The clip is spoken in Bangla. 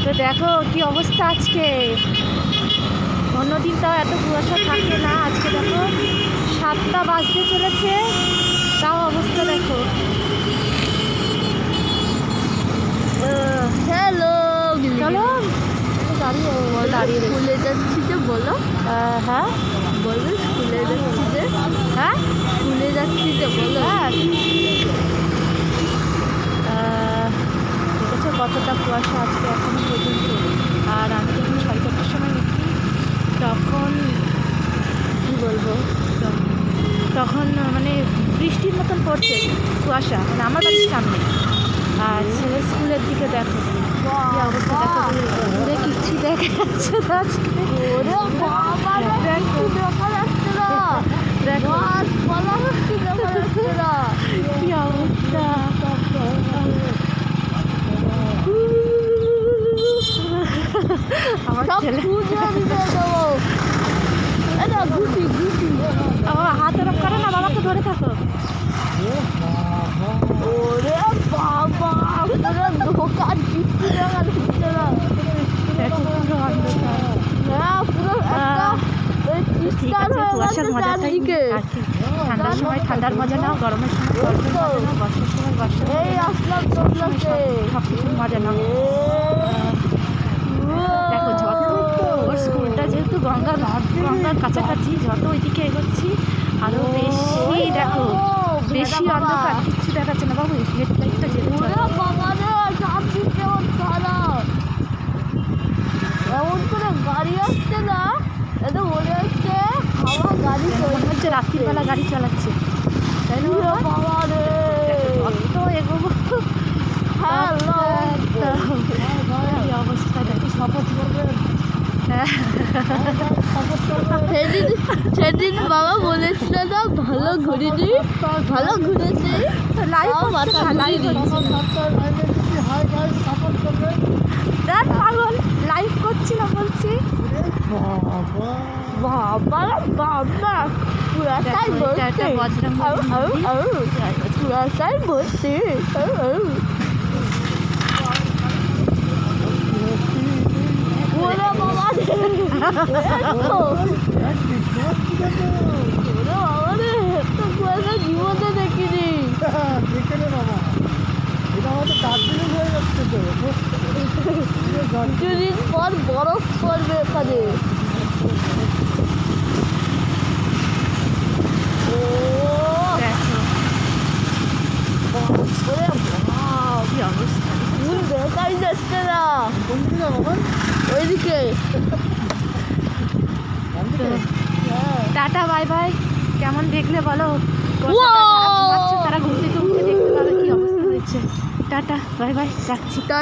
তো দেখো কি অবস্থা আজকে। অন্যদিন তাও এত কুয়াশা থাকে না, আজকে দেখো 7টা বাজতে চলেছে, তাও অবস্থা দেখো। হ্যালো, চলো দাঁড়িয়ে স্কুলে যাচ্ছি যে বলো। হ্যাঁ বলবে স্কুলে যাচ্ছি যে। হ্যাঁ স্কুলে যাচ্ছি যে বলো। হ্যাঁ দেখেছো কতটা কুয়াশা আজকে এখনো পর্যন্ত। আর আমি যখন 4:30টার সময় উঠি তখন কী বলবো, তখন মানে বৃষ্টির মতন পড়ছে কুয়াশা, মানে আমার বাড়ির সামনে। আর ছেলের স্কুলের দিকে দেখো কি অবস্থা, দেখো দূরে কিচ্ছু দেখা যাচ্ছে না আজকে। দেখো দেখো কি অবস্থা। আমার ছেলে হাত ওরম করো না, বাবাকে ধরে থাকো। ওরে বাবা, পুরো দোকান কিছু দেখা যাচ্ছে না। পুরো অন্ধকার। হ্যাঁ, পুরো ঠিক আছে, কুয়াশার মজাটাই ঠান্ডার সময় ঠান্ডার মজা নাও, গরমের সময় গরমের মজা নাও, বর্ষার সময় বর্ষার এই আসলাম সব কিছুর মজা নাও। দেখো যত ওর স্কুলটা যেহেতু গঙ্গার কাছাকাছি, যত ওইদিকে এগোচ্ছি আরো বেশি দেখো, বেশি অন্ধকার, কিচ্ছু দেখাচ্ছে না। বাবু হেডলাইটটা যেতে এমন করে গাড়ি আসছে না, এত মনে হচ্ছে হাওয়া গাড়ি মনে হচ্ছে রাত্রিবেলা গাড়ি চালাচ্ছে, তাই না বাবা রে। কত এগোবো। অবস্থা দেখো, শপথ করবে। সেদিন বাবা বলেছিল না ভালো ঘুরেছি, ভালো ঘুরেছি। পাগল লাইভ করছিলাম বলছি। বাবা বাবা পুরাটাই বলছে, পুরাটাই বলছে। ওরে বাবা রে, জীবনে দেখিনি। কিছুদিন পর বরফ পড়বে এখানে। কি অবস্থা, দেখাই যাচ্ছে না ওইদিকে। Tata bye bye. কেমন দেখলে বলো, তারা ঘুম থেকে উঠে দেখতে পাবে কি অবস্থা হয়েছে। টাটা বাই বাই, রাখছি।